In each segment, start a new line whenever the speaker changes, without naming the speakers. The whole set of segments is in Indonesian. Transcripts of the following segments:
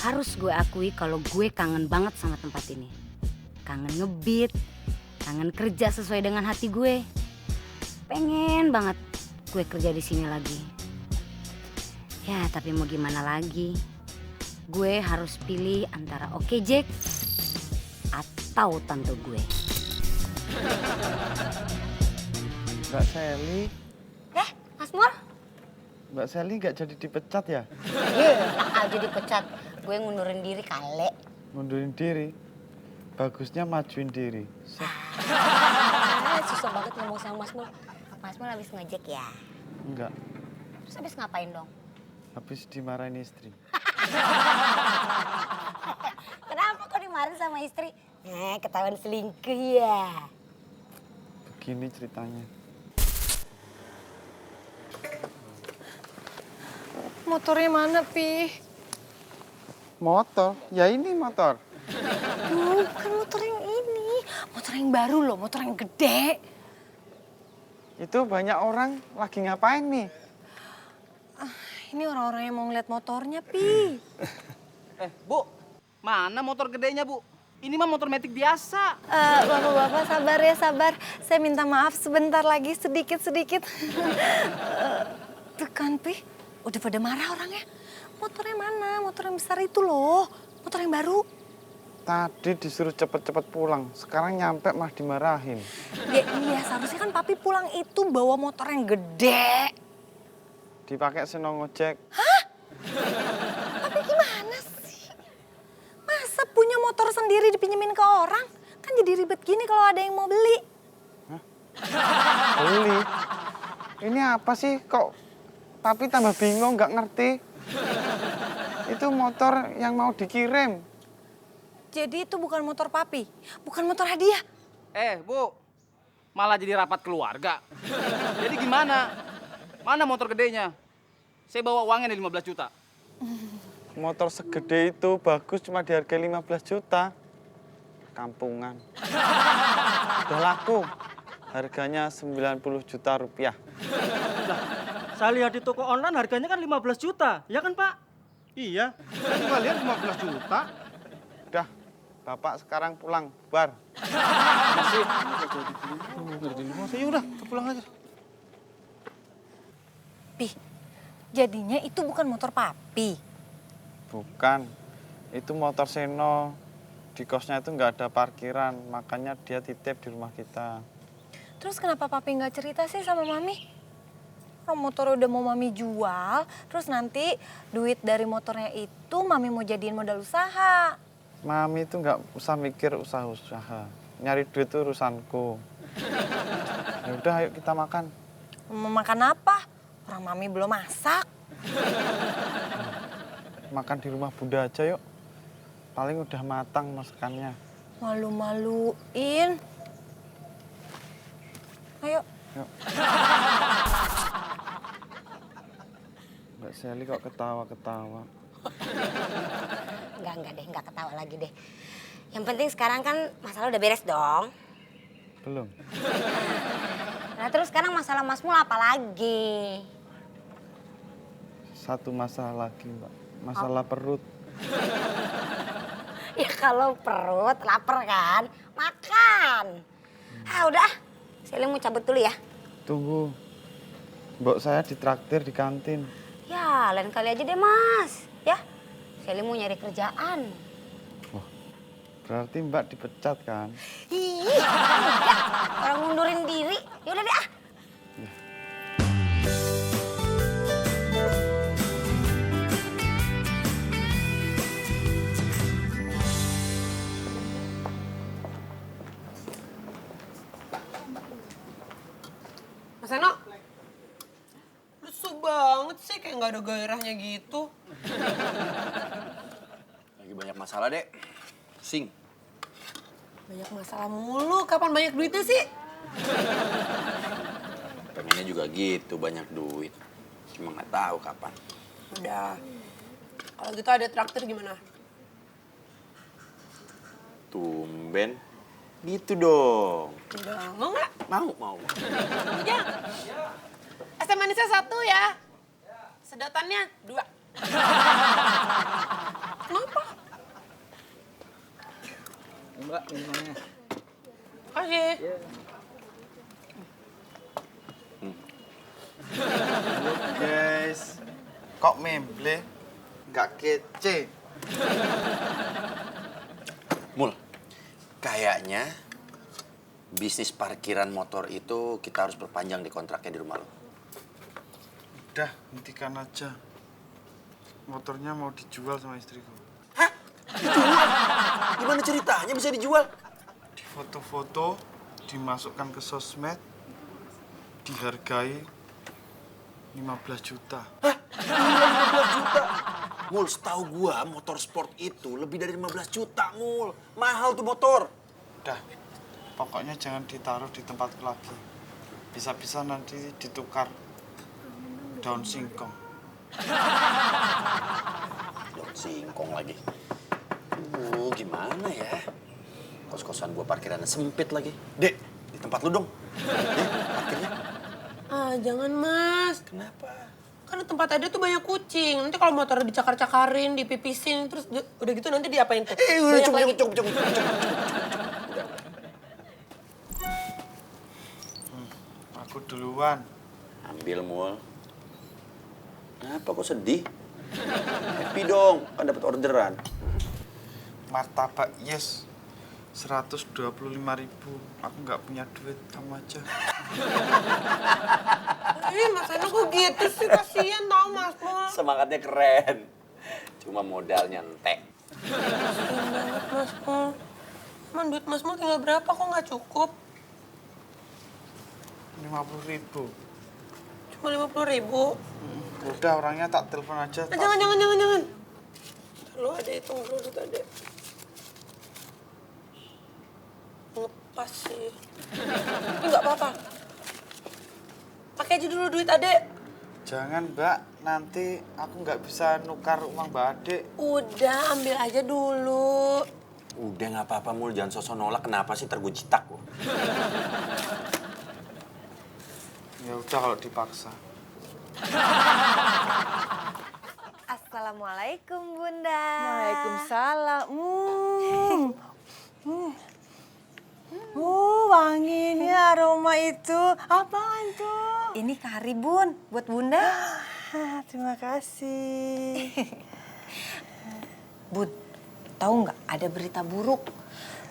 Harus gue akui kalau gue kangen banget sama tempat ini. Kangen ngebeat, kangen kerja sesuai dengan hati gue. Pengen banget gue kerja di sini lagi. Ya tapi mau gimana lagi. Gue harus pilih antara Oke Jack atau tante gue.
Mbak Sally.
Mas Mur?
Mbak Sally nggak jadi dipecat ya?
Tak aja dipecat. Gue ngundurin diri kale.
Mundurin diri. Bagusnya majuin diri.
Susah banget ngomong sama Mas Mur. Mas Mur habis ngejek ya?
Enggak,
Terus habis ngapain dong?
habis dimarahin istri.
Kenapa kok dimarahin sama istri? Ketahuan selingkuh ya?
Begini ceritanya.
Motornya mana, Pi?
Motor? Ya ini motor.
Bukan motor yang ini. Motor yang baru loh, motor yang gede.
Itu banyak orang lagi ngapain nih?
Ini orang-orang yang mau ngeliat motornya, Pi.
Bu, mana motor gedenya, Bu? Ini mah motor metik biasa.
Bapak-bapak sabar ya, sabar. Saya minta maaf sebentar lagi, sedikit-sedikit. Tuh kan, Pi. Udah pada marah orangnya. Motornya mana? Motor yang besar itu loh. Motor yang baru.
Tadi disuruh cepet-cepet pulang, sekarang nyampe malah dimarahin.
Ya iya, seharusnya kan papi pulang itu bawa motor yang gede.
Dipakai seno ngojek.
Papi gimana sih? Masa punya motor sendiri dipinjemin ke orang? Kan jadi ribet gini kalau ada yang mau beli.
Beli. Ini apa sih kok Papi tambah bingung nggak ngerti. Itu motor yang mau dikirim.
Jadi itu bukan motor papi, bukan motor hadiah.
Bu, malah jadi rapat keluarga. Jadi gimana? Mana motor gedenya? Saya bawa uangnya nih 15 juta.
Motor segede itu bagus cuma dihargai 15 juta. Kampungan. Udah laku. Harganya 90 juta rupiah.
Saya lihat di toko online harganya kan 15 juta, ya kan Pak?
Iya, saya juga lihat 15 juta.
Udah, Bapak sekarang pulang, bubar.
Masih.
Masa ya udah, kita pulang aja.
Pi, jadinya itu bukan motor papi.
Bukan, itu motor Seno. Di kosnya itu nggak ada parkiran, makanya dia titip di rumah kita.
Terus kenapa papi nggak cerita sih sama mami? Kalau motor udah mau mami jual, terus nanti duit dari motornya itu mami mau jadiin modal usaha.
Mami itu nggak usah mikir usaha-usaha. Nyari duit itu urusanku. Ya udah, ayo kita makan.
Mau makan apa? Orang mami belum masak.
Makan di rumah Bunda aja yuk. Paling udah matang masakannya.
Malu-maluin. Ayo.
Yuk. Mbak Sally kok ketawa-ketawa.
Enggak deh, enggak ketawa lagi deh. Yang penting sekarang kan masalah udah beres dong.
Belum.
Nah terus sekarang masalah Mas Mul apa lagi?
Satu masalah lagi, Mbak. Masalah perut.
Ya kalau perut lapar kan, makan. Udah, Sally mau cabut dulu ya.
Tunggu. Mbok saya ditraktir di kantin.
Ya lain kali aja deh Mas, ya. Sally mau nyari kerjaan.
Wah, berarti Mbak dipecat kan?
Ih, enggak. Orang ngundurin diri. Yaudah deh ah.
Mas Eno, lucu banget sih kayak nggak ada gairahnya gitu.
Lagi banyak masalah, Dek. Pusing.
Banyak masalah mulu, kapan banyak duitnya sih?
Pengennya juga gitu, banyak duit. Cuma nggak tahu kapan.
Udah, kalau gitu ada traktir gimana?
Tumben. Gitu dong.
Udah, mau nggak?
Mau.
Ujang, es teh manisnya 1 ya. Sedotannya 2. Kenapa?
Mbak, minumannya.
Kasih.
Guys, kok memble? Nggak kece.
Mul, kayaknya bisnis parkiran motor itu kita harus perpanjang di kontraknya di rumah lo.
Udah, hentikan aja. Motornya mau dijual sama istriku.
Gimana ceritanya bisa dijual?
Di foto-foto, dimasukkan ke sosmed, dihargai 15 juta.
15 juta. Mul, setahu gua motor sport itu lebih dari 15 juta, Mul. Mahal tuh motor.
Udah, pokoknya jangan ditaruh di tempatku lagi. Bisa-bisa nanti ditukar daun singkong.
Daun singkong lagi. Gimana ya? Kos-kosan gua parkirannya sempit lagi. Dek, di tempat lu dong. Dek, parkirnya.
Ah, jangan Mas.
Kenapa?
Kan di tempat ada tuh banyak kucing. Nanti kalau motor dicakar-cakarin, dipipisin, terus udah gitu nanti diapain tuh?
Udah
Banyak lagi.
cukup.
Aku duluan.
Ambil, Mul. Kenapa kok sedih? Happy dong, kan dapat orderan.
Martabak yes. 125.000. Aku nggak punya duit, kamu aja.
Mas Eno kok gitu sih? Kasian tau Mas Mul.
Semangatnya keren. Cuma modalnya entek.
Kasian banget Mas Mul. Emang duit Mas Mul tinggal berapa kok nggak cukup?
50.000.
Cuma 50.000.
Udah, orangnya tak telepon aja.
Jangan. Ntar lo ada hitung dulu duit ada. Ngepas sih. Tapi nggak apa-apa. Pakai aja dulu duit adek.
Jangan, Mbak. Nanti aku nggak bisa nukar uang Mbak Ade.
Udah, ambil aja dulu.
Udah nggak apa-apa, Mul. Jangan sosok nolak. Kenapa sih? Ntar gue jitak lo.
Ya udah kalau dipaksa.
Assalamualaikum Bunda.
Waalaikumsalam. Wanginya aroma itu. Apaan tuh?
Ini kari Bun, buat Bunda.
Terima kasih.
Bun, tahu nggak ada berita buruk?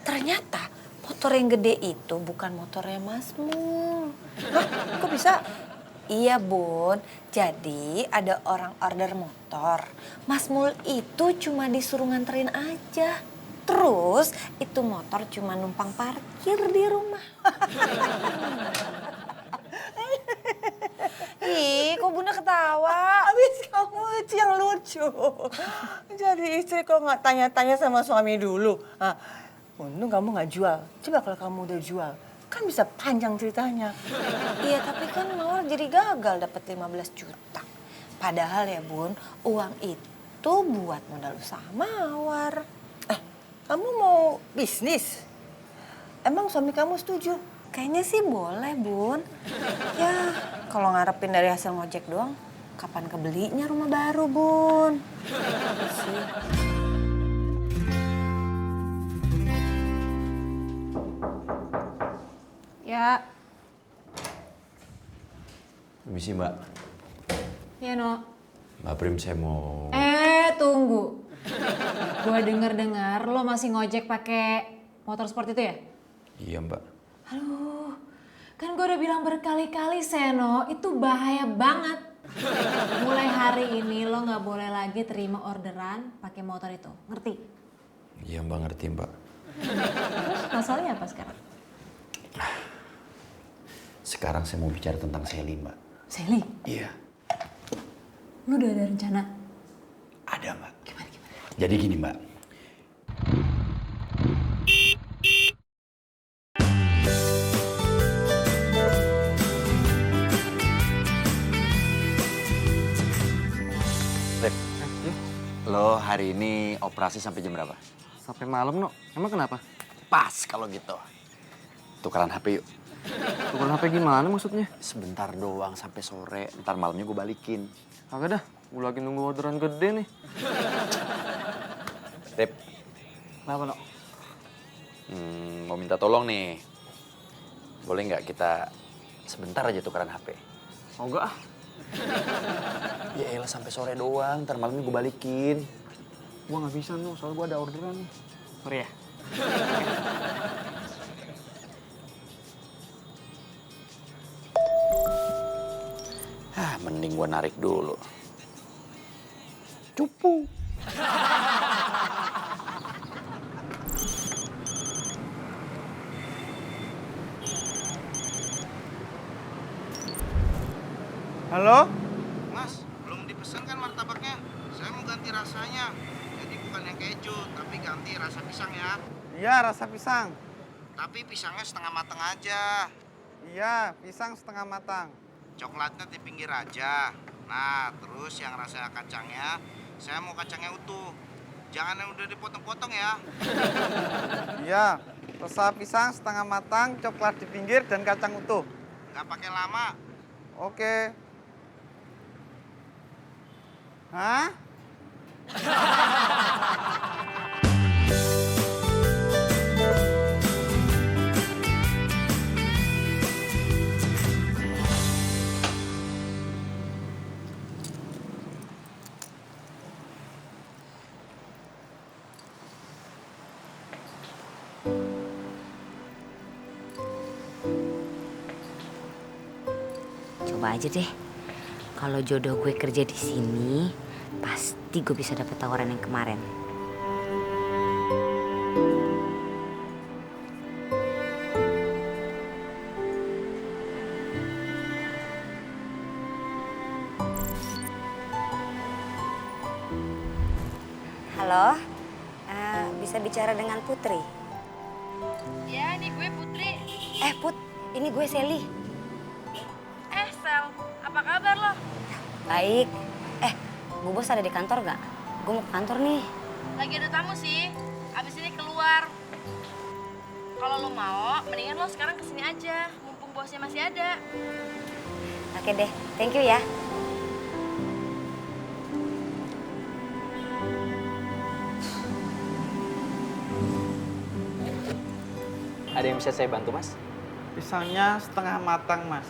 Ternyata motor yang gede itu bukan motornya Mas Mul.
Hah? Kok bisa?
Iya Bun, jadi ada orang order motor. Mas Mul itu cuma disuruh nganterin aja. Terus itu motor cuma numpang parkir di rumah. Ih, kok Bunda ketawa?
Habis kamu itu yang lucu. Jadi istri kok nggak tanya-tanya sama suami dulu. Nah, untung kamu nggak jual. Coba kalau kamu udah jual, kan bisa panjang ceritanya.
Iya, tapi kan Mawar jadi gagal dapat 15 juta. Padahal ya Bun, uang itu buat modal usaha Mawar.
Kamu mau bisnis? Emang suami kamu setuju?
Kayaknya sih boleh Bun. Ya, kalau ngarepin dari hasil ngojek doang, kapan kebelinya rumah baru Bun? Sih.
Ya,
Permisi, Mbak.
ya no.
Mbak Prim, saya mau...
Tunggu. Gua denger-dengar lo masih ngojek pakai motor sport itu ya?
Iya, Mbak.
Aduh, kan gue udah bilang berkali-kali Seno, itu bahaya banget. Mulai hari ini lo nggak boleh lagi terima orderan pakai motor itu, ngerti?
Iya, Mbak, ngerti, Mbak.
Terus masalahnya apa sekarang?
Sekarang saya mau bicara tentang Sally, Mbak.
Sally?
Iya.
Lo udah ada rencana?
Ada, Mbak.
Gimana?
Jadi gini, Mbak.
Rip, lo hari ini operasi sampai jam berapa?
Sampai malam, No. Emang kenapa?
Pas kalau gitu. Tukeran HP yuk.
Tukeran HP gimana maksudnya?
Sebentar doang sampai sore. Ntar malamnya gue balikin.
Kagak dah, gue lagi nunggu orderan gede nih.
Rip,
Kenapa, Nok?
mau minta tolong nih. Boleh nggak kita sebentar aja tukeran HP?
Mau gak ah?
Ya elah sampai sore doang, ntar malamnya gue balikin.
Gua nggak bisa no, soalnya gua ada orderan nih.
Sorry ya.
Mending gue narik dulu. Cupu.
Halo?
Mas, belum dipesan kan martabaknya? Saya mau ganti rasanya. Jadi bukan yang keju, tapi ganti rasa pisang ya.
Iya, rasa pisang.
Tapi pisangnya setengah matang aja.
Iya, pisang setengah matang.
Coklatnya di pinggir aja. Nah, terus yang rasa kacangnya, saya mau kacangnya utuh. Jangan yang udah dipotong-potong ya.
Iya, rasa pisang setengah matang, coklat di pinggir, dan kacang utuh.
Nggak pakai lama.
Oke. Hah?
Coba aja deh. Kalau jodoh gue kerja di sini, pasti gue bisa dapet tawaran yang kemarin. Halo, bisa bicara dengan Putri?
Ya, ini gue Putri.
Put, ini gue Sally.
Sel, apa kabar lo?
Baik. Bu Bos ada di kantor gak? Gue mau ke kantor nih.
Lagi ada tamu sih, abis ini keluar. Kalau lo mau, mendingan lo sekarang kesini aja, mumpung bosnya masih ada.
Oke deh, thank you ya.
Ada yang bisa saya bantu, Mas?
Pisangnya setengah matang, Mas.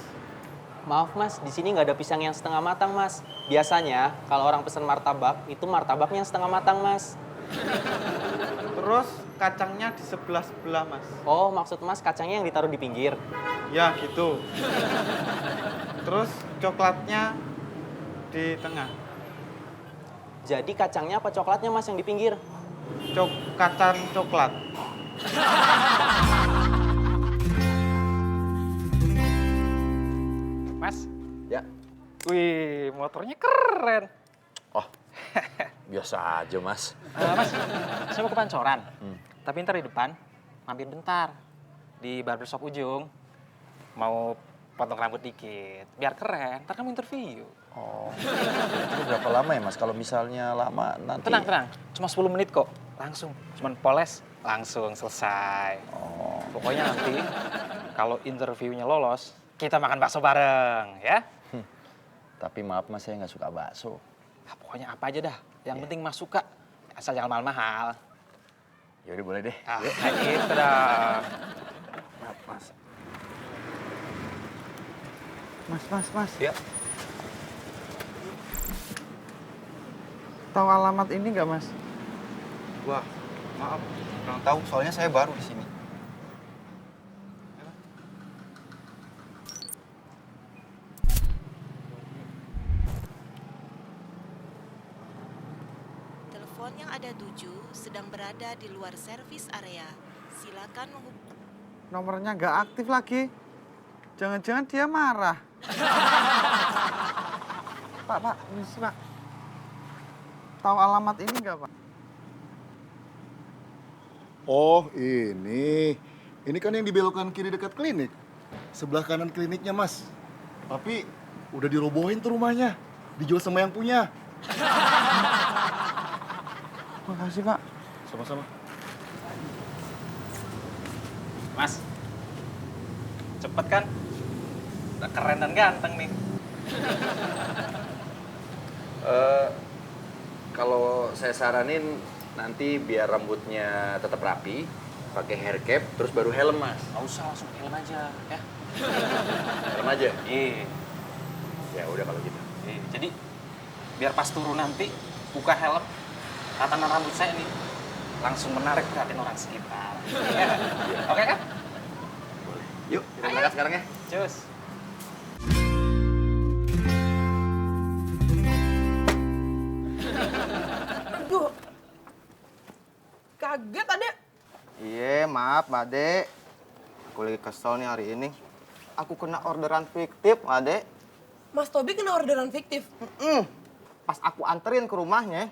Maaf, Mas, di sini nggak ada pisang yang setengah matang, Mas. Biasanya kalau orang pesan martabak, itu martabaknya yang setengah matang, Mas.
Terus kacangnya di sebelah-sebelah, Mas.
Oh, maksud Mas kacangnya yang ditaruh di pinggir?
Ya, gitu. Terus coklatnya di tengah.
Jadi kacangnya apa coklatnya, Mas, yang di pinggir?
Kacang coklat.
Mas?
Ya.
Wih, motornya keren.
Oh, biasa aja, Mas.
Mas, saya mau ke Pancoran. Tapi ntar di depan, mampir bentar. Di barbershop ujung. Mau potong rambut dikit. Biar keren, ntar kamu interview.
Oh, itu berapa lama ya, Mas? Kalau misalnya lama nanti...
Tenang. Cuma 10 menit kok. Langsung. Cuman poles, langsung selesai.
Oh.
Pokoknya nanti, kalau interviewnya lolos, kita makan bakso bareng, ya?
Tapi maaf, Mas, saya nggak suka bakso.
Nah, pokoknya apa aja dah. Yang penting Mas suka. Asal jangan mahal-mahal.
Yaudah, boleh deh.
Gitu dong.
Mas.
Ya.
Tahu alamat ini nggak, Mas?
Wah, maaf. Kurang tahu, soalnya saya baru di sini.
Telepon yang ada 7 sedang berada di luar servis area. Silakan menghubungi.
Nomornya nggak aktif lagi. Jangan-jangan dia marah. Pak, ini sih, Pak. Tahu alamat ini nggak, Pak?
Oh, ini. Ini kan yang dibelokkan kiri dekat klinik. Sebelah kanan kliniknya, Mas. Tapi udah dirobohin tuh rumahnya. Dijual sama yang punya.
Makasih, Pak.
Sama-sama.
Mas, cepet kan? Udah keren dan ganteng nih.
Kalau saya saranin
nanti biar rambutnya tetap rapi, pakai hair cap, terus baru helm, Mas.
Nggak usah, langsung helm aja, ya.
Helm aja?
Iya.
Ya udah kalau gitu.
Iya. Jadi, biar pas turun nanti, buka helm, tatanan rambut saya nih, langsung menarik perhatian orang sekitar. Ya, oke kan?
Boleh. Yuk, kita berangkat sekarang ya.
Cus.
Aduh. Kaget, Adek.
Iya, maaf, Mbak Dek. Aku lagi kesel nih hari ini. Aku kena orderan fiktif, Mbak Dek.
Mas Tobi kena orderan fiktif?
Pas aku anterin ke rumahnya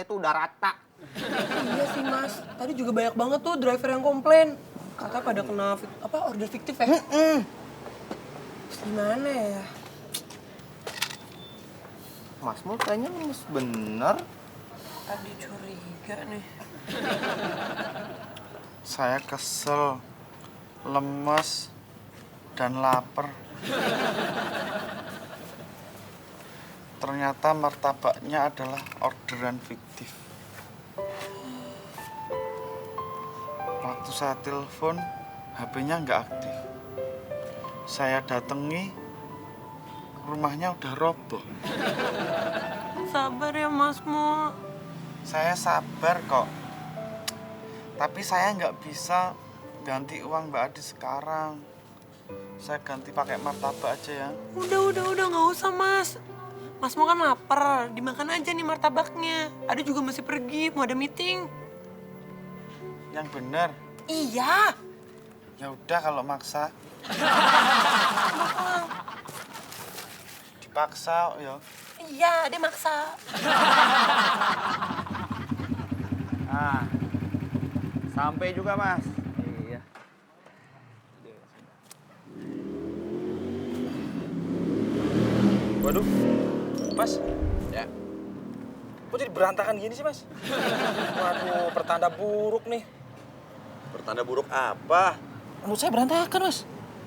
itu udah rata.
Iya sih, Mas. Tadi juga banyak banget tuh driver yang komplain. Katanya pada kena order fiktif ya? Terus gimana ya?
Masmu kayaknya lemes bener.
Tadi curiga nih.
Saya kesel, lemes, dan lapar. Ternyata martabaknya adalah orderan fiktif. Waktu saya telepon, HP-nya nggak aktif. Saya datangi, rumahnya udah roboh.
Sabar ya, Mas Mo.
Saya sabar kok. Tapi saya nggak bisa ganti uang Mbak Adi sekarang. Saya ganti pakai martabak aja ya.
Udah, nggak usah, Mas. Mas Mo kan lapar, dimakan aja nih martabaknya. Ada juga masih pergi, mau ada meeting.
Yang bener.
Iya.
Ya udah kalau maksa. Dipaksa ya.
Iya, dia maksa.
Nah, sampai juga, Mas.
Iya.
Waduh, Mas.
Ya.
Kok jadi berantakan gini sih, Mas? Waduh, pertanda buruk nih.
Pertanda buruk apa?
Rambut saya berantakan, Mas.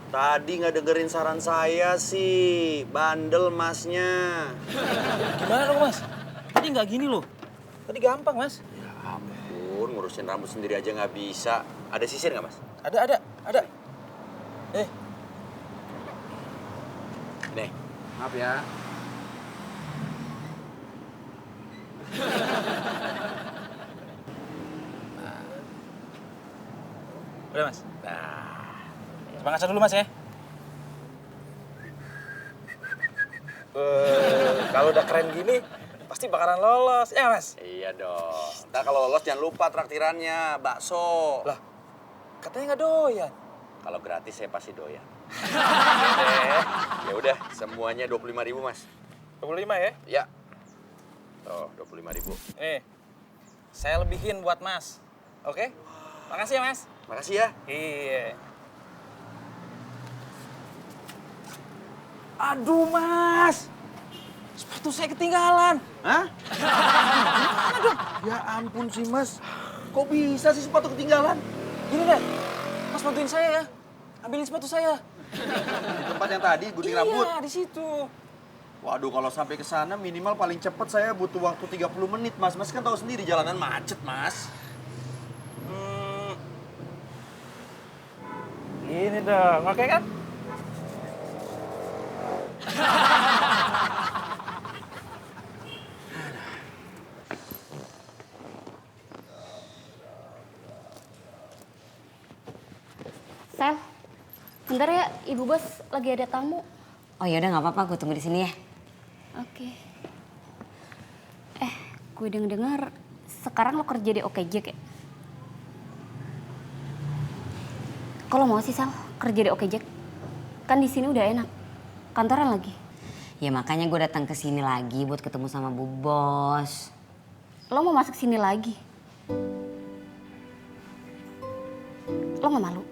Tadi nggak dengerin saran saya sih, bandel masnya.
Gimana dong, Mas? Tadi nggak gini loh. Tadi gampang, Mas.
Ya ampun, ngurusin rambut sendiri aja nggak bisa. Ada sisir nggak, Mas?
Ada.
Nih, maaf ya.
Udah, Mas. Nah, semangat dulu, Mas ya. Kalau udah keren gini, pasti bakalan lolos, ya Mas?
Iya dong. Ntar kalau lolos jangan lupa traktirannya, bakso.
Lah, katanya nggak doyan.
Kalau gratis saya pasti doyan. Ya udah, semuanya 25.000, Mas.
25 ya?
Ya. Tuh, 25.000.
Nih, saya lebihin buat Mas. Oke? Makasih ya, Mas.
Makasih ya.
Iya. Aduh, Mas. Sepatu saya ketinggalan.
Hah? Gimana dong? Ya ampun sih, Mas. Kok bisa sih sepatu ketinggalan?
Gini deh, Mas bantuin saya ya. Ambilin sepatu saya.
Di tempat yang tadi, gunting rambut?
Iya, di situ.
Waduh, kalau sampai ke sana minimal paling cepat saya butuh waktu 30 menit, Mas. Mas kan tahu sendiri jalanan macet, Mas.
Ini dong, oke kan?
Sel, bentar ya, Ibu Bos lagi ada tamu.
Oh ya udah nggak apa-apa, gue tunggu di sini ya.
Oke. Gue dengar sekarang lo kerja di OKJ ya? Kalau mau sih Sal, kerja di OKJ. Kan di sini udah enak. Kantoran lagi.
Ya makanya gue datang ke sini lagi buat ketemu sama Bu Bos.
Lo mau masuk sini lagi? Lo gak malu?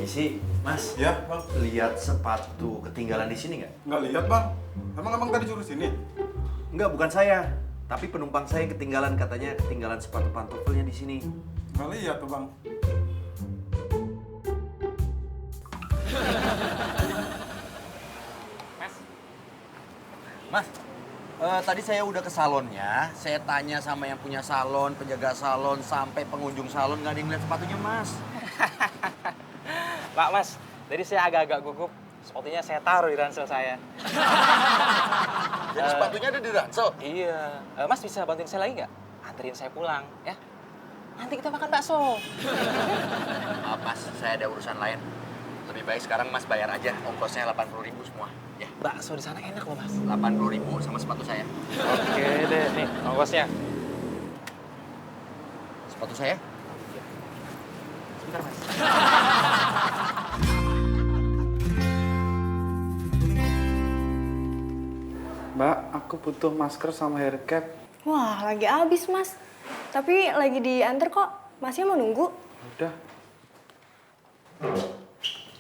Isi, Mas.
Ya, Bang.
Lihat sepatu ketinggalan di sini nggak?
Nggak lihat, Bang. Emang abang tadi suruh sini?
Enggak, bukan saya. Tapi penumpang saya ketinggalan, katanya ketinggalan sepatu pantoffelnya di sini.
Nggak lihat tuh bang.
Mas, tadi saya udah ke salonnya. Saya tanya sama yang punya salon, penjaga salon, sampai pengunjung salon nggak ada yang lihat sepatunya, Mas.
Pak, Mas, tadi saya agak-agak gugup. Sepatunya saya taruh di ransel saya.
Jadi sepatunya ada di ransel?
Iya. Mas bisa bantuin saya lagi nggak? Anterin saya pulang, ya. Nanti kita makan bakso.
Maaf, Mas, saya ada urusan lain. Lebih baik sekarang Mas bayar aja ongkosnya 80.000 semua. Ya.
Bakso di sana enak loh, Mas.
80.000 sama sepatu saya.
Oke deh, nih ongkosnya.
Sepatu saya?
Sebentar, Mas.
Mbak, aku butuh masker sama hair cap.
Wah, lagi habis, Mas. Tapi lagi diantar kok. Masnya mau nunggu?
Udah,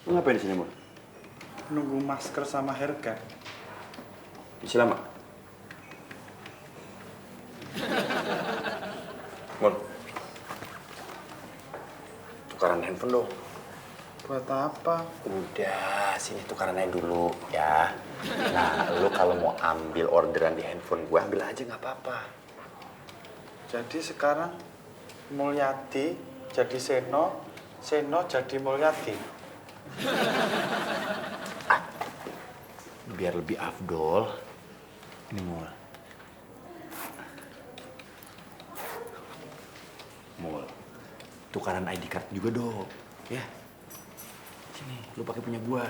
Lu ngapain di sini, Mon?
nunggu masker sama hair cap.
Isi lama. Mon. Tukaran handphone dong.
Buat apa?
Udah, sini tukaran aja dulu, ya. Nah, lu kalau mau ambil orderan di handphone gua, ambil aja nggak apa-apa.
Jadi sekarang Mulyadi jadi Seno, Seno jadi Mulyadi.
Biar lebih afdol. Ini Mul. Mul. Tukaran ID card juga dong, ya. Sini, lu pakai punya gua.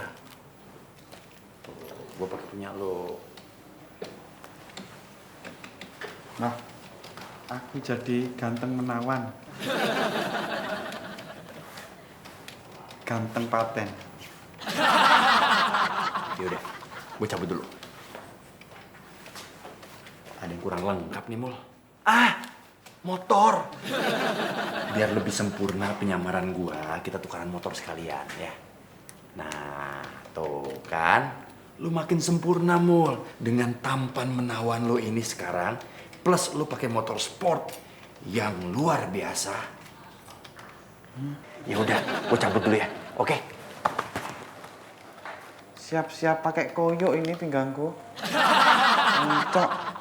Tuh, gua pakai punya lo.
Nah, aku jadi ganteng menawan. Ganteng paten.
Yaudah, gue cabut dulu. Ada yang kurang lengkap nih, Mul. Motor. Biar lebih sempurna penyamaran gua, kita tukaran motor sekalian, ya. Nah, tuh kan. Lu makin sempurna, Mul. Dengan tampan menawan lu ini sekarang, plus lu pakai motor sport yang luar biasa. Ya udah, gue cabut dulu ya. Oke?
Siap-siap pakai koyo ini pinggangku. Encok.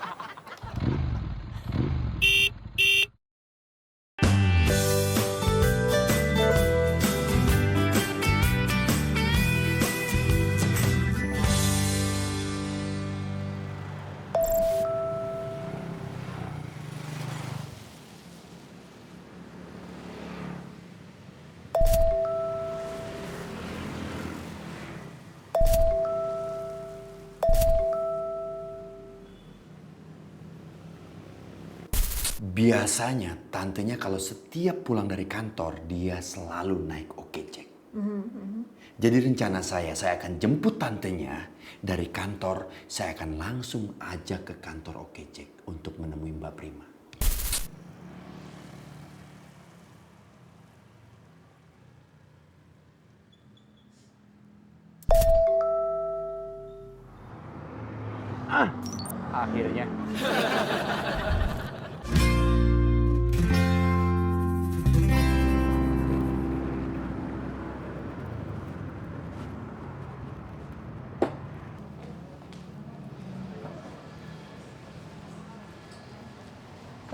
Biasanya tantenya kalau setiap pulang dari kantor, dia selalu naik Okecek. Jadi rencana saya akan jemput tantenya dari kantor, saya akan langsung ajak ke kantor Okecek untuk menemui Mbak Prima.
Akhirnya.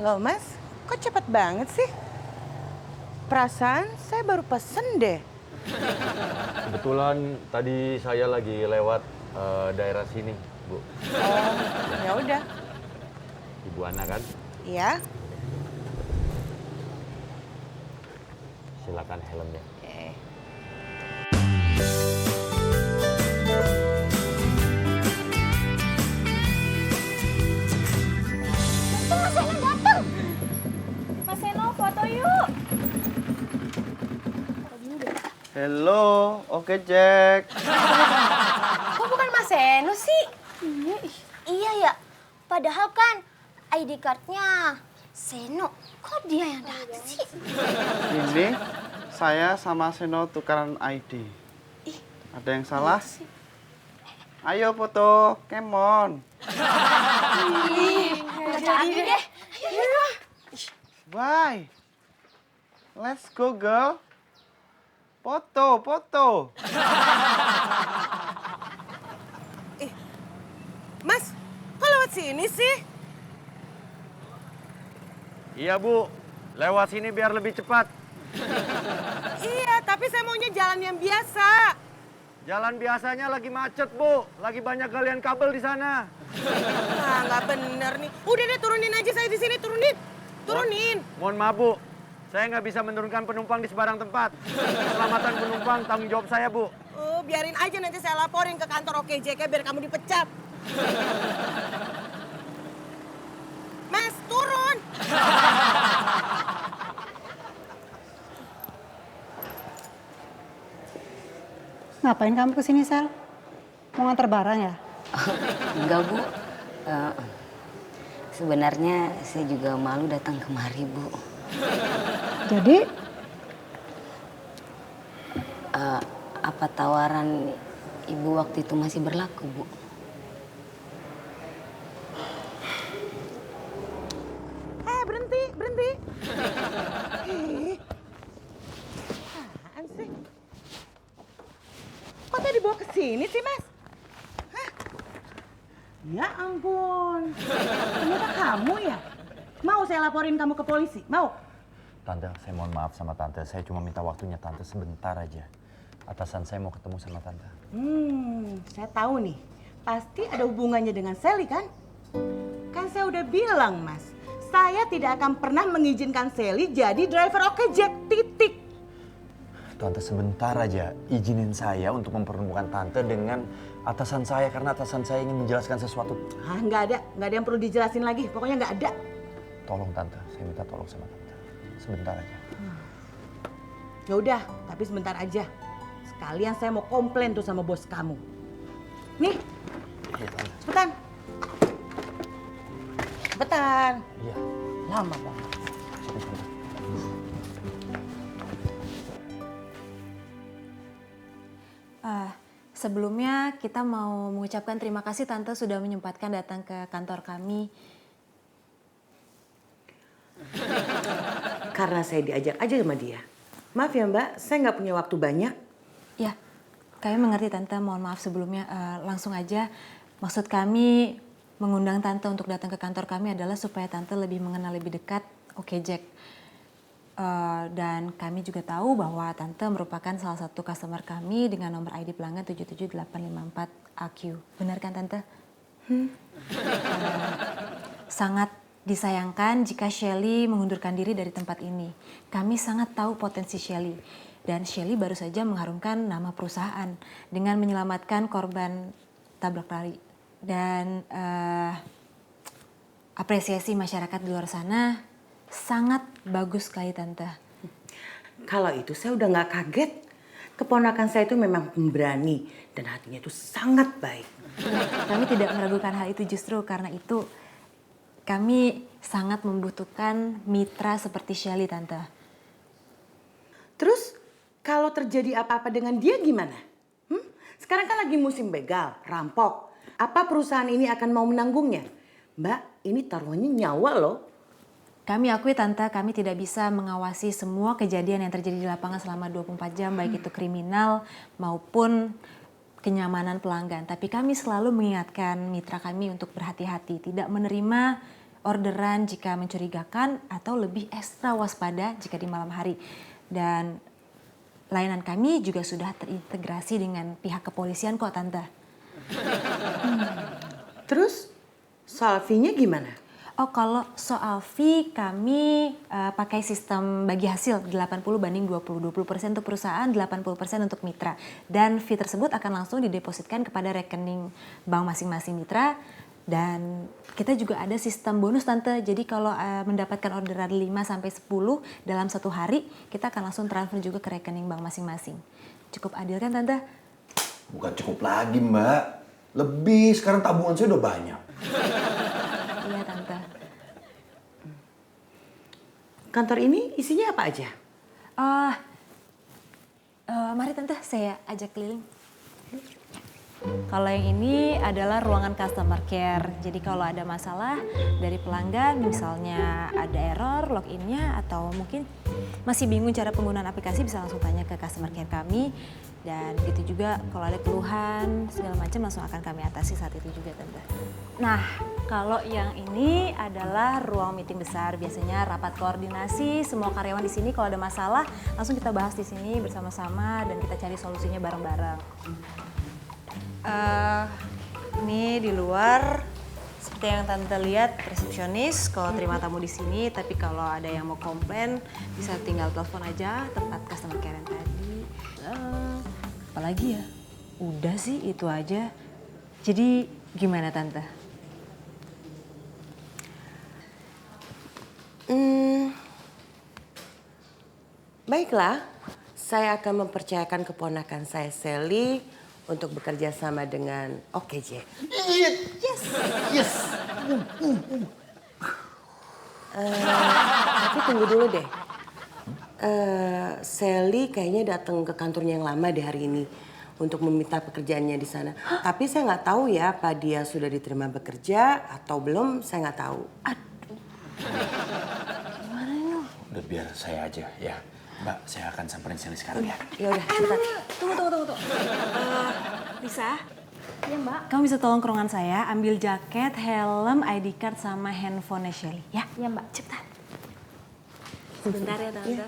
Loh Mas, kok cepet banget sih? Perasaan saya baru pesen deh.
Kebetulan tadi saya lagi lewat daerah sini, Bu.
Oh, ya udah.
Ibu Ana kan?
Iya.
Silakan helmnya.
Mas Seno datang. Mas Seno foto yuk.
Hello, Okecek.
Kok bukan Mas Seno sih? Iya ya. Padahal kan ID card-nya Seno. Kok dia yang datang sih?
Ini saya sama Seno tukaran ID. Ada yang salah? Ayo foto, come on.
Nggak jadi deh.
Bye. Let's go, girl. Foto, foto.
Mas, kok lewat sini sih?
Iya, Bu. Lewat sini biar lebih cepat.
Iya, tapi saya maunya jalan yang biasa.
Jalan biasanya lagi macet, Bu. Lagi banyak galian kabel di sana.
Ah, nggak bener nih. Udah deh, turunin aja saya di sini, turunin. Turunin.
Mohon maaf, Bu. Saya nggak bisa menurunkan penumpang di sebarang tempat. Keselamatan penumpang tanggung jawab saya, Bu.
Oh, biarin aja nanti saya laporin ke kantor OKJK biar kamu dipecat. Mas, turun.
Ngapain kamu kesini, Sal? Mau nganter barang ya?
Enggak, Bu. Sebenarnya saya juga malu datang kemari, Bu.
Jadi?
Apa tawaran Ibu waktu itu masih berlaku, Bu?
Berhenti, berhenti. Apaan sih? Kok tadi dibawa ke sini sih, Mas? Hah? Ya ampun. Ternyata kamu ya? Mau saya laporin kamu ke polisi? Mau?
Tante, saya mohon maaf sama Tante. Saya cuma minta waktunya Tante sebentar aja. Atasan saya mau ketemu sama Tante.
Saya tahu nih. Pasti ada hubungannya dengan Sally kan? Kan saya udah bilang, Mas. Saya tidak akan pernah mengizinkan Sally jadi driver OKJek, titik.
Tante sebentar aja. Izinin saya untuk mempertemukan Tante dengan atasan saya. Karena atasan saya ingin menjelaskan sesuatu.
Ah, nggak ada yang perlu dijelasin lagi. Pokoknya nggak ada.
Tolong Tante, saya minta tolong sama Tante. Sebentar aja.
Ya udah, tapi sebentar aja. Sekalian saya mau komplain tuh sama bos kamu. Nih,
Iya, Tante.
cepetan. Cepetan.
Iya.
Lama banget.
Sorry, Tante.
Sebelumnya kita mau mengucapkan terima kasih Tante sudah menyempatkan datang ke kantor kami.
Karena saya diajak aja sama dia. Maaf ya Mbak, saya nggak punya waktu banyak.
Ya, kami mengerti Tante, mohon maaf sebelumnya. Langsung aja, maksud kami mengundang Tante untuk datang ke kantor kami adalah supaya Tante lebih mengenal lebih dekat OKJek. Dan kami juga tahu bahwa Tante merupakan salah satu customer kami dengan nomor ID pelanggan 77854AQ. Benar kan Tante? Sangat disayangkan jika Shelly mengundurkan diri dari tempat ini. Kami sangat tahu potensi Shelly. Dan Shelly baru saja mengharumkan nama perusahaan dengan menyelamatkan korban tabrak lari. Dan apresiasi masyarakat di luar sana sangat bagus sekali Tante.
Kalau itu saya udah nggak kaget. Keponakan saya itu memang pemberani dan hatinya itu sangat baik.
Kami tidak meragukan hal itu, justru karena itu kami sangat membutuhkan mitra seperti Shelly Tante.
Terus kalau terjadi apa-apa dengan dia gimana? Sekarang kan lagi musim begal, rampok. Apa perusahaan ini akan mau menanggungnya? Mbak, ini taruhannya nyawa loh.
Kami akui Tante, kami tidak bisa mengawasi semua kejadian yang terjadi di lapangan selama 24 jam, baik itu kriminal maupun kenyamanan pelanggan. Tapi kami selalu mengingatkan mitra kami untuk berhati-hati, tidak menerima orderan jika mencurigakan atau lebih ekstra waspada jika di malam hari. Dan layanan kami juga sudah terintegrasi dengan pihak kepolisian kok Tante.
Terus soal fee-nya gimana?
Oh, kalau soal fee kami pakai sistem bagi hasil 80 banding 20. 20% untuk perusahaan, 80% untuk mitra. Dan fee tersebut akan langsung didepositkan kepada rekening bank masing-masing mitra. Dan kita juga ada sistem bonus Tante. Jadi kalau mendapatkan orderan 5-10 dalam satu hari, kita akan langsung transfer juga ke rekening bank masing-masing. Cukup adil kan Tante?
Bukan cukup lagi Mbak. Lebih, sekarang tabungan saya udah banyak.
Iya Tante.
Kantor ini isinya apa aja?
Mari Tante, saya ajak keliling. Kalau yang ini adalah ruangan customer care. Jadi kalau ada masalah dari pelanggan, misalnya ada error loginnya atau mungkin masih bingung cara penggunaan aplikasi, bisa langsung tanya ke customer care kami. Dan gitu juga kalau ada keluhan segala macam langsung akan kami atasi saat itu juga, Tante. Nah, kalau yang ini adalah ruang meeting besar. Biasanya rapat koordinasi semua karyawan di sini kalau ada masalah langsung kita bahas di sini bersama-sama dan kita cari solusinya bareng-bareng. Ini di luar seperti yang Tante lihat resepsionis kalau terima tamu di sini, tapi kalau ada yang mau komplain bisa tinggal telepon aja tempat customer care yang tadi. Apalagi ya? Udah sih itu aja. Jadi gimana Tante?
Baiklah, saya akan mempercayakan keponakan saya Sally untuk bekerja sama dengan OKJ.
Yes. Yes.
Tapi tunggu dulu deh. Sally kayaknya datang ke kantornya yang lama deh hari ini untuk meminta pekerjaannya di sana. Tapi saya nggak tahu ya apa dia sudah diterima bekerja atau belum, saya nggak tahu.
Gimana yuk? Udah biar saya aja ya. Mbak, saya akan samperin Sally sekarang ya.
Ya udah, cepat.
Tunggu. Lisa? Iya Mbak. Kamu bisa tolong ke ruangan saya, ambil jaket, helm, ID card, sama handphone Shelly. Ya? Iya Mbak, cepetan. Sebentar ya Tante. Ya.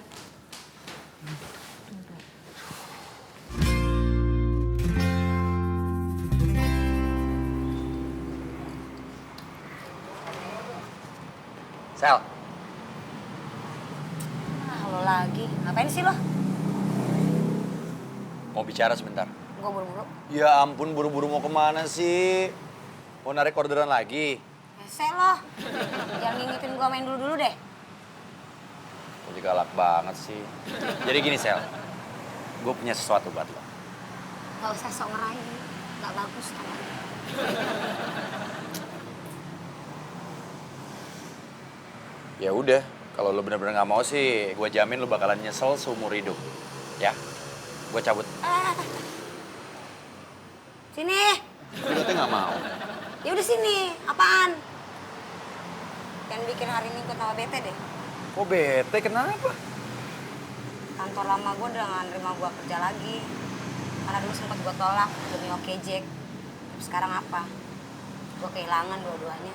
Sel.
Halo lagi, ngapain sih lo?
Mau bicara sebentar.
Gue buru-buru.
Ya ampun, buru-buru mau kemana sih? Mau narik orderan lagi?
Hese lo, jangan ngingetin gue main dulu-dulu deh.
Kok galak banget sih. Jadi gini Sel, gue punya sesuatu buat lo.
Gak usah sok ngerayu, gak bagus kan?
Ya udah, kalau lo bener-bener nggak mau sih, gue jamin lo bakalan nyesel seumur hidup. Ya, gue cabut.
Sini.
Tapi katanya nggak mau.
Ya udah sini, apaan? Jangan bikin hari ini gue tambah bete deh.
Kok bete? Kenapa?
Kantor lama gue udah nggak nerima gue kerja lagi. Karena dulu sempat gue tolak demi OKJ. Tapi sekarang apa? Gue kehilangan dua-duanya.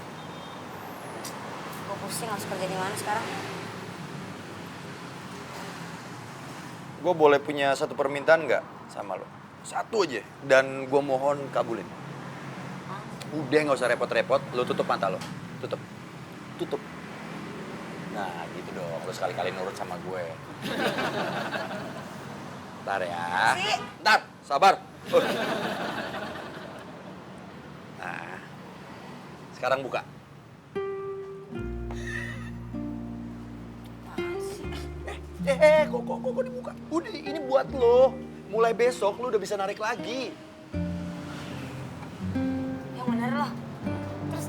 Gue pusing harus kerja di mana sekarang.
Gue boleh punya satu permintaan nggak sama lo? Satu aja. Dan gue mohon kabulin. Udah nggak usah repot-repot, lo tutup mata lo. Tutup. Nah gitu dong, lo sekali-kali nurut sama gue. Bentar ya. Bentar, sabar. Nah, sekarang buka. Kok dibuka? Udah, ini buat lo. Mulai besok lo udah bisa narik lagi.
Yang bener loh. Terus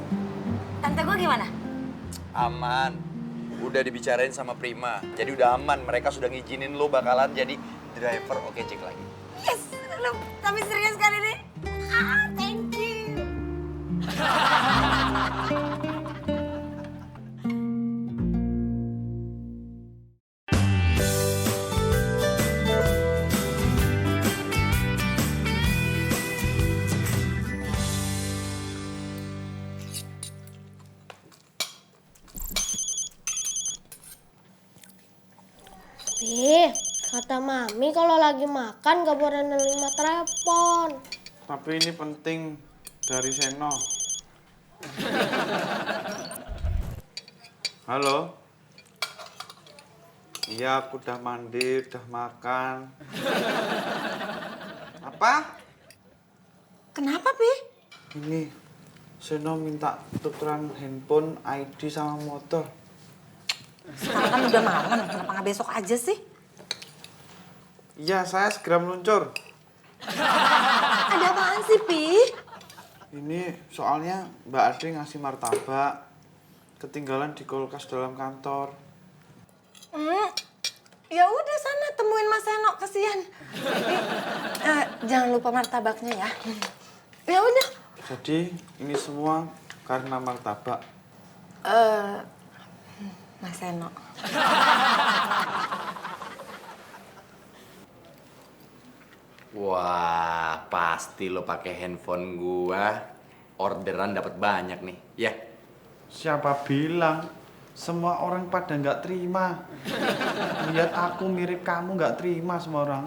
tante gue gimana?
Aman. Udah dibicarain sama Prima. Jadi udah aman. Mereka sudah ngizinin lo bakalan jadi driver OKJ lagi.
Yes, lu tapi serius kali ini. Thank you.
Kata Mami kalau lagi makan gak boleh nerima telepon.
Tapi ini penting dari Seno. Halo? Iya, aku udah mandi, udah makan. Apa?
Kenapa, Pi?
Ini, Seno minta tukeran handphone, ID sama motor.
Sekarang kan udah malam, kenapa nggak besok aja sih?
Iya, saya segera meluncur.
Ada apaan sih, Pi?
Ini soalnya Mbak Ade ngasih martabak. Ketinggalan di kulkas dalam kantor.
Ya udah sana temuin Mas Seno, kesian. Jangan lupa martabaknya ya. Ya udah.
Jadi ini semua karena martabak.
Mas Seno.
Wah, pasti lo pakai handphone gua. Orderan dapat banyak nih, ya.
Siapa bilang? Semua orang pada nggak terima. Lihat aku mirip kamu nggak terima semua orang.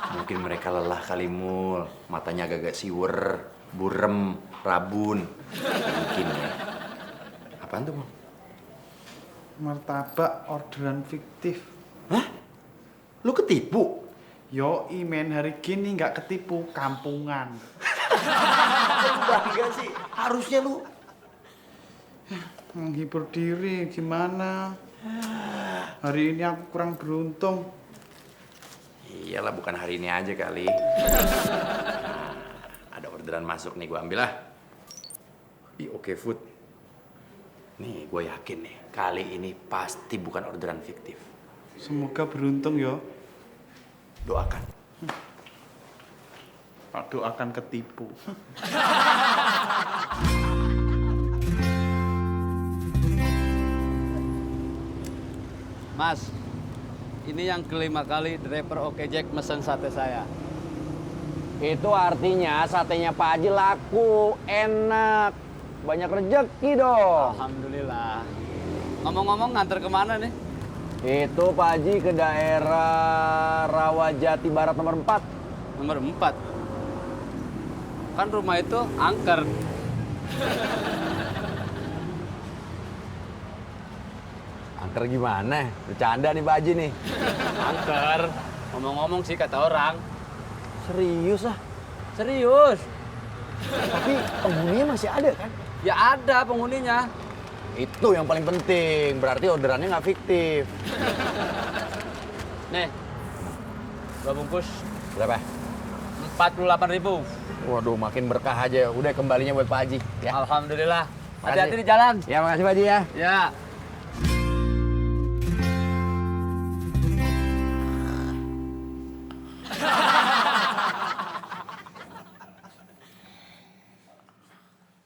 Mungkin mereka lelah kali, Mul. Matanya agak-agak siwer, burem, rabun. Mungkin ya. Apaan tuh, Mul?
Martabak orderan fiktif.
Hah? Lu ketipu?
Yoi men, hari gini nggak ketipu, kampungan.
Bangga sih, harusnya lu.
Menghibur diri, gimana? Hari ini aku kurang beruntung.
Iyalah, bukan hari ini aja kali. Nah, ada orderan masuk nih, gua ambil lah. Di Oke Food. Nih, gue yakin nih, kali ini pasti bukan orderan fiktif.
Semoga beruntung yo.
Doakan.
Pak doakan ketipu.
Mas, ini yang kelima kali driver Oke Jack mesen sate saya.
Itu artinya satenya Pak Haji laku, enak, banyak rezeki dong.
Alhamdulillah. Ngomong-ngomong nganter kemana nih?
Itu Pak Haji ke daerah Rawajati Barat nomor 4.
Nomor 4? Kan rumah itu angker.
Angker gimana? Bercanda nih Pak Haji nih.
Angker. Ngomong-ngomong sih kata orang.
Serius ah?
Serius.
Tapi penghuninya masih ada kan?
Ya ada penghuninya.
Itu yang paling penting, berarti orderannya nggak fiktif.
Nih, 2 bungkus.
Berapa?
48.000.
Waduh, makin berkah aja. Udah kembalinya buat Pak Haji. Ya.
Alhamdulillah. Hati-hati di jalan.
Ya, makasih Pak Haji ya.
Ya.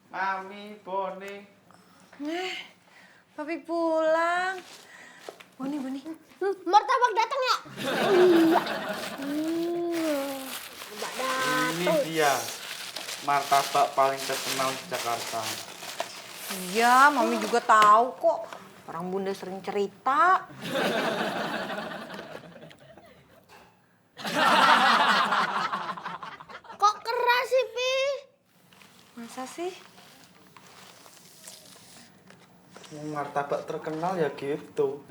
Mami, Boni.
Papi pulang. Boni.
Martabak datang ya?
Ini dia martabak paling terkenal di Jakarta.
Iya, Mami juga tahu kok. Orang Bunda sering cerita.
Kok keras sih, Pi?
Masa sih?
Martabak terkenal ya gitu.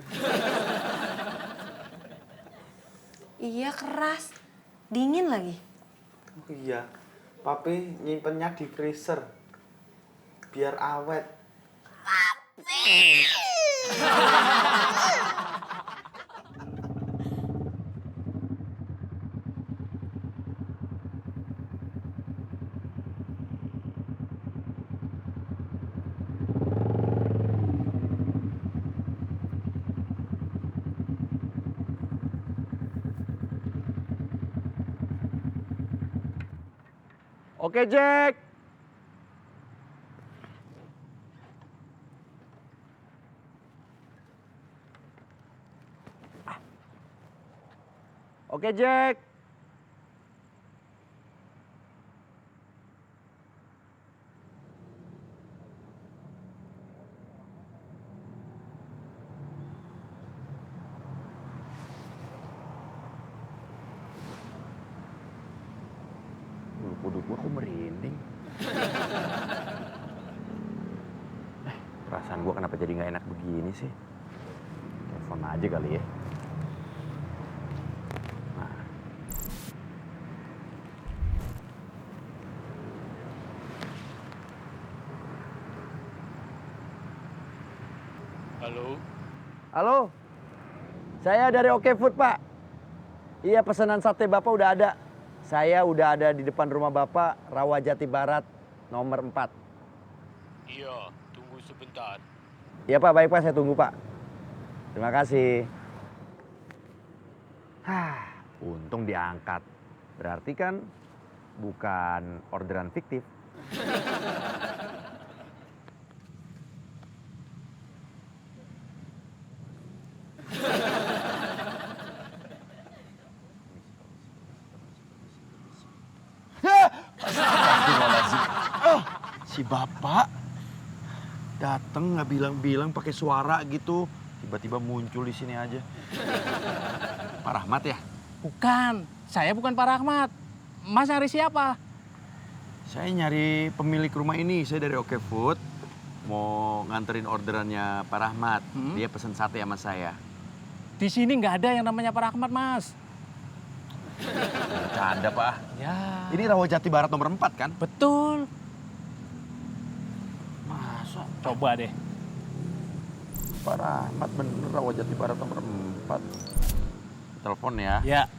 Iya, keras. Dingin lagi.
Oh iya, Papi nyimpennya di freezer biar awet.
Oke Jack. Oke Jack. Kuduk gua kok merinding. Perasaan gua kenapa jadi nggak enak begini sih? Telepon aja kali ya. Nah.
Halo.
Halo. Saya dari Oke Food, Pak. Iya, pesanan sate Bapak udah ada. Saya udah ada di depan rumah Bapak, Rawajati Barat, nomor 4.
Iya, tunggu sebentar.
Iya Pak, baik Pak, saya tunggu Pak. Terima kasih. Untung diangkat. Berarti kan bukan orderan fiktif.
Si bapak datang nggak bilang-bilang pakai suara gitu, tiba-tiba muncul di sini aja. Pak Rahmat ya?
Bukan, saya bukan Pak Rahmat. Mas nyari siapa?
Saya nyari pemilik rumah ini, saya dari Oke Food. Mau nganterin orderannya Pak Rahmat. Dia pesen sate sama saya.
Di sini nggak ada yang namanya Pak Rahmat, Mas.
Bercanda, Pak.
Ya.
Ini Rawajati Barat nomor 4 kan?
Betul.
Masa?
Coba deh.
Pak Rahmat bener Rawajati Barat nomor 4. Telepon ya.
Ya.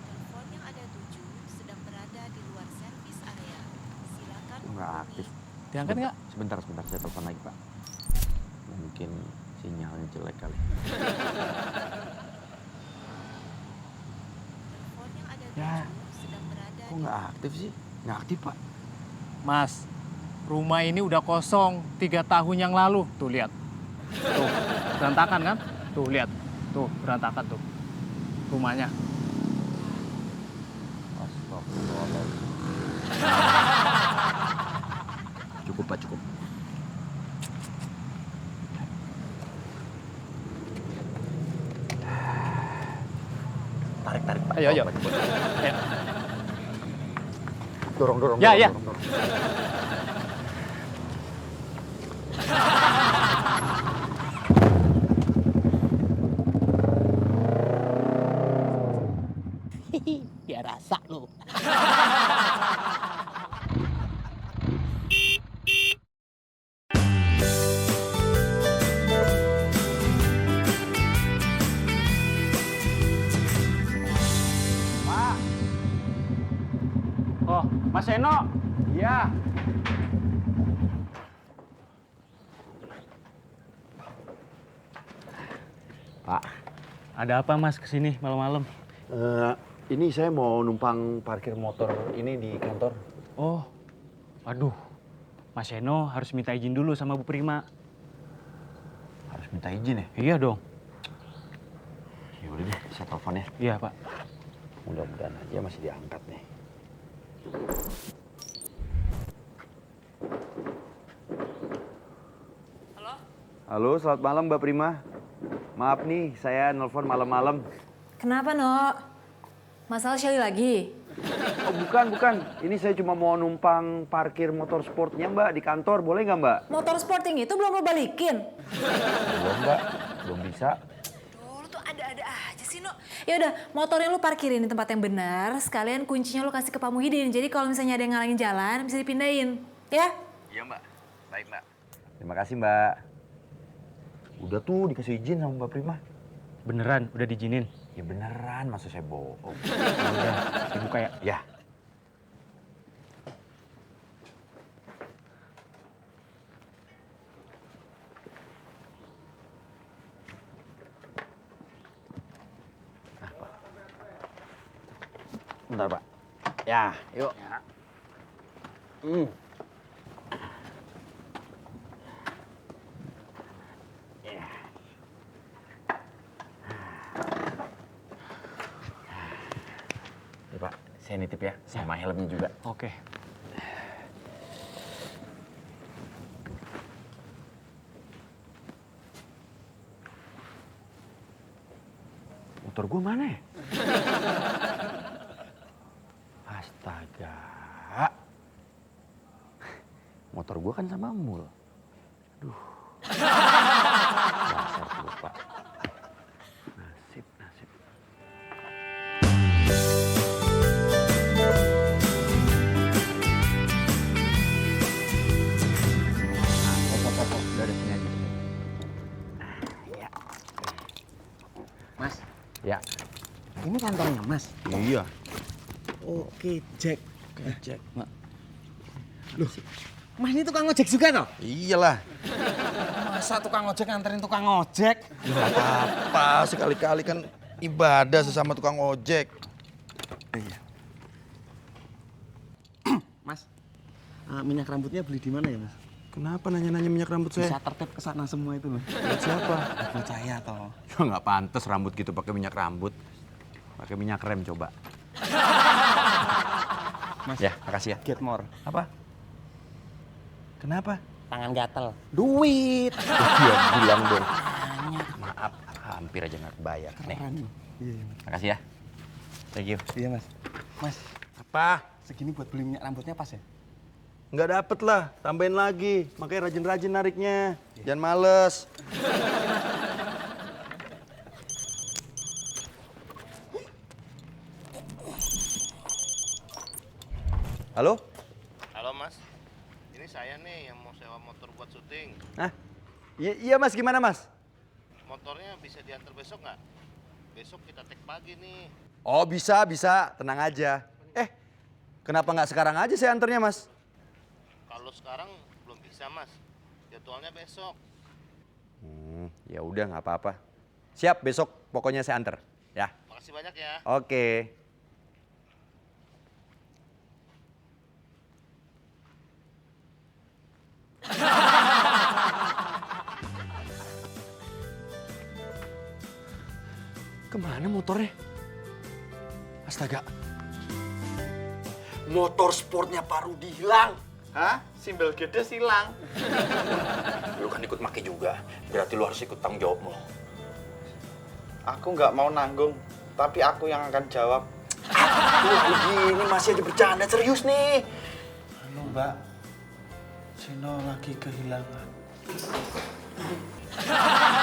Telepon yang ada 7 sedang berada di luar servis area. Silakan
Nggak aktif.
Diangkat nggak?
Sebentar, saya telepon lagi, Pak. Mungkin sinyalnya jelek kali.
Telepon yang ada 7
Ya.
sedang berada
Kok nggak aktif sih? Nggak aktif, Pak.
Mas, rumah ini udah kosong 3 tahun yang lalu. Tuh lihat. Tuh, berantakan kan? Tuh lihat. Tuh, berantakan tuh. Rumahnya.
Astagfirullahaladzim. Cukup, Pak, cukup. Tarik, Pak.
Ayo. Ayo.
Dorong.
Ya.
Dorong.
Biar rasa lu.
Pak. Oh, Mas Eno. Iya.
Pak.
Ada apa Mas kesini malam-malam?
Ini saya mau numpang parkir motor ini di kantor.
Oh, aduh. Mas Eno harus minta izin dulu sama Bu Prima.
Harus minta izin ya?
Iya dong.
Ya udah deh, saya telepon ya.
Iya, Pak.
Mudah-mudahan aja masih diangkat nih. Halo, selamat malam Mbak Prima. Maaf nih, saya nelpon malam-malam.
Kenapa, No? Masalah Shelly lagi?
Oh, bukan. Ini saya cuma mau numpang parkir motor sportnya Mbak di kantor. Boleh nggak Mbak?
Motor sporting itu belum lo balikin?
Belum Mbak, belum bisa.
Lu tuh ada-ada aja sih, No. Ya udah, motornya lu parkirin di tempat yang benar. Sekalian kuncinya lu kasih ke Pak Muhyiddin. Jadi kalau misalnya ada yang ngalangin jalan, bisa dipindahin. Ya?
Iya Mbak, baik Mbak. Terima kasih Mbak. Udah tuh dikasih izin sama Mbak Prima.
Beneran, udah diizinin?
Ya beneran, masa saya bohong.
Udah, saya buka ya?
Ya. Bentar Pak. Ya, yuk. Ya, Pak, saya nitip ya, sama helmnya juga.
Oke.
Motor gue mana ya? Astaga. Motor gue kan sama Mul. Aduh. Dasar lupa. Nasib. Udah ada sini aja. Ya.
Mas.
Ya.
Ini kantornya Mas?
Iya.
Oke, Jack.
Jack.
Loh, Mas ini tukang ojek juga toh?
Iyalah.
Masa tukang ojek nganterin tukang ojek?
Nggak apa-apa, sekali-kali kan ibadah sesama tukang ojek.
Mas, minyak rambutnya beli di mana ya, Mas?
Kenapa nanya-nanya minyak rambut saya?
Bisa tertib ke sana semua itu loh.
Buat siapa?
Buat saya toh.
Ya nggak pantas rambut gitu pakai minyak rambut. Pakai minyak rem coba.
Mas,
Ya, makasih ya.
get more.
Apa? Kenapa?
Tangan gatel.
Duit. Iya, bilang dong. Maaf, hampir aja nggak bayar. Nih,
Iya,
makasih ya. Thank you.
Iya, Mas. Mas,
Apa?
segini buat beli minyak rambutnya pas ya?
Nggak dapet lah, tambahin lagi. Makanya rajin-rajin nariknya. Jangan males. Halo?
Halo Mas, ini saya nih yang mau sewa motor buat syuting.
Hah? Iya Mas, gimana Mas?
Motornya bisa diantar besok nggak? Besok kita take pagi nih.
Oh bisa, tenang aja. Kenapa nggak sekarang aja saya anternya Mas?
Kalau sekarang belum bisa Mas, jadwalnya besok.
Ya udah nggak apa-apa. Siap, besok pokoknya saya anter. Ya.
Makasih banyak ya.
Oke. Kemana motornya? Astaga. Motor sportnya Pak Rudi hilang.
Hah? Simbol gede hilang.
Lu kan ikut make juga. Berarti lu harus ikut tanggung jawab lo.
Aku nggak mau nanggung, tapi aku yang akan jawab.
Ini masih aja bercanda, serius nih.
Halo Mbak, Sino lagi kehilangan.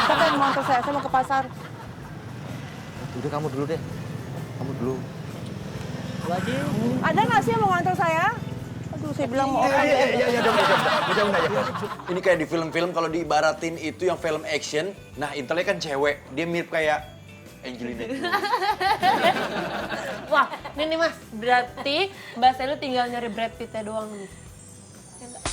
Siapa yang mau antar saya? Saya mau ke pasar.
Udah kamu dulu deh. Kamu dulu.
Ada nggak sih yang mau ngantar saya? Aduh, saya bilang mau aja.
Iya, udah ya. Ini kayak di film-film kalau diibaratin itu yang film action. Nah, Intelnya kan cewek, dia mirip kayak Angelina Jolie.
Wah, ini nih Mas, berarti Mbak Selu tinggal nyari Brad Pitt-nya doang nih. Ya nggak?